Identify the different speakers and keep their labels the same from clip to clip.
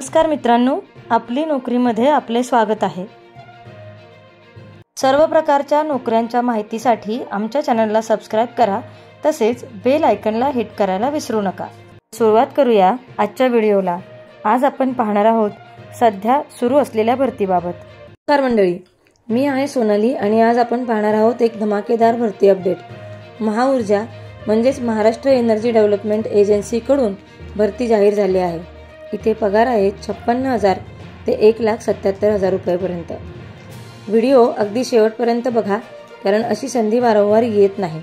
Speaker 1: नमस्कार मित्रांनो, आपली नोकरीमध्ये आपले स्वागत आहे। सर्व प्रकारच्या नोकऱ्यांच्या माहितीसाठी आमच्या चॅनलला सबस्क्राइब करा, तसेच बेल आयकॉनला हिट करायला विसरू नका। सुरुवात करूया आजच्या व्हिडिओला। आज आपण पाहणार आहोत सध्या सुरू असलेल्या भरतीबाबत। नमस्कार मंडळी, मी आहे सोनाली आणि आज आपण पाहणार आहोत एक धमाकेदार भरती अपडेट। महाऊर्जा म्हणजेच महाराष्ट्र एनर्जी डेव्हलपमेंट एजन्सी कडून भरती जाहीर झाली आहे। इथे पगार आहे 56,000 ते 1,77,000 रुपयापर्यंत। व्हिडिओ अगदी शेवटपर्यंत बघा, कारण अशी संधी वारंवार येत नाही।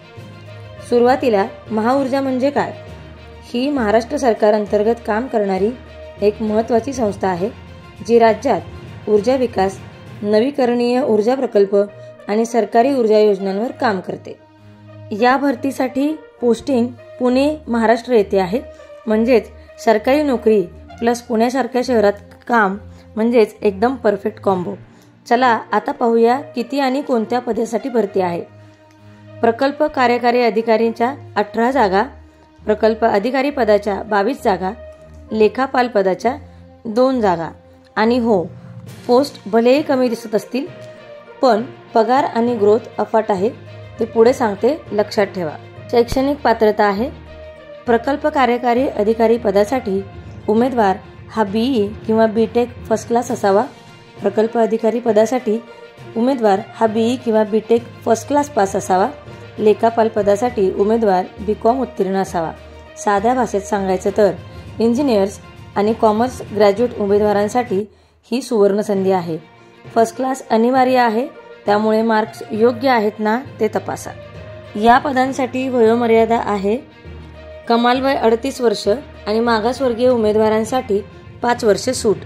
Speaker 1: सुरुवातीला महाऊर्जा म्हणजे काय? ही महाराष्ट्र सरकार अंतर्गत काम करणारी एक महत्त्वाची संस्था आहे, जी राज्यात ऊर्जा विकास, नवीकरणीय ऊर्जा प्रकल्प आणि सरकारी ऊर्जा योजनांवर काम करते। या भरतीसाठी पोस्टिंग पुणे महाराष्ट्र येथे आहे, म्हणजेच सरकारी नोकरी प्लस पुण्यासारख्या शहरात काम म्हणजेच एकदम परफेक्ट कॉम्बो। चला आता पाहूया किती आणि कोणत्या पदासाठी भरती आहे। प्रकल्प कार्यकारी अधिकारीच्या 18 जागा, प्रकल्प अधिकारी पदाच्या 22 जागा, लेखापाल पदाच्या 2 जागा आणि हो, पोस्ट भलेही कमी दिसत असतील पण पगार आणि ग्रोथ अफाट आहे, ते पुढे सांगते, लक्षात ठेवा। शैक्षणिक पात्रता आहे। प्रकल्प कार्यकारी अधिकारी पदासाठी उमेदवार हा बीई किंवा बीटेक फर्स्ट क्लास असावा। प्रकल्प अधिकारी पदासाठी उमेदवार हा बीई किंवा बीटेक फर्स्ट क्लास पास असावा। लेखापाल पदासाठी उमेदवार बीकॉम उत्तीर्ण असावा। साध्या भाषेत सांगायचं तर इंजिनियर्स आणि कॉमर्स ग्रॅज्युएट उमेदवारांसाठी ही सुवर्ण संधी आहे। फर्स्ट क्लास अनिवार्य आहे, त्यामुळे मार्क्स योग्य आहेत ना ते तपासा। या पदांसाठी वयोमर्यादा आहे कमाल वय 38 वर्ष आणि मागासवर्गीय उमेदवारांसाठी 5 वर्ष सूट।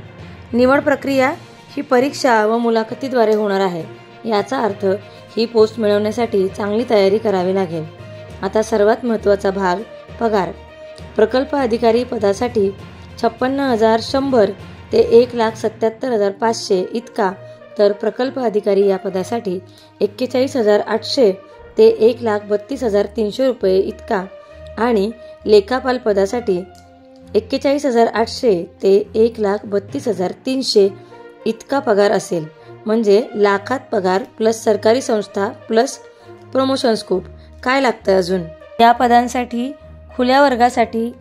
Speaker 1: निवड प्रक्रिया ही परीक्षा व मुलाखतीद्वारे होणार आहे। याचा अर्थ ही पोस्ट मिळवण्यासाठी चांगली तयारी करावी लागेल। आता सर्वात महत्त्वाचा भाग, पगार। प्रकल्प अधिकारी पदासाठी 56,100 ते 1,77,500 इतका, तर प्रकल्प अधिकारी या पदासाठी 41,800 ते 1,32,300 रुपये इतका आणि लेखापाल पदासाठी 41,800 ते 1,32,300 इतका पगार असेल। म्हणजे लाखात पगार प्लस सरकारी संस्था प्लस प्रमोशन स्कोप। काय लागतं अजून? या पदांसाठी खुल्या वर्गासाठी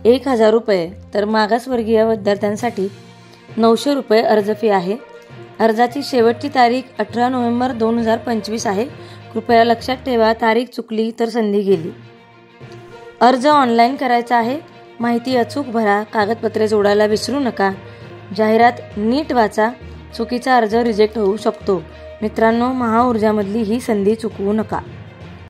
Speaker 1: 1,000 रुपये, तर मागासवर्गीय विद्यार्थ्यांसाठी 900 रुपये अर्ज फी आहे। अर्जाची शेवटची तारीख 18 नोव्हेंबर 2025 आहे। कृपया लक्षात ठेवा, तारीख चुकली तर संधी गेली। अर्ज ऑनलाईन करायचा आहे। माहिती अचूक भरा, कागदपत्रे जोडायला विसरू नका। जाहिरात नीट वाचा, चुकीचा अर्ज रिजेक्ट होऊ शकतो। मित्रांनो, महाऊर्जामधली ही संधी चुकवू नका।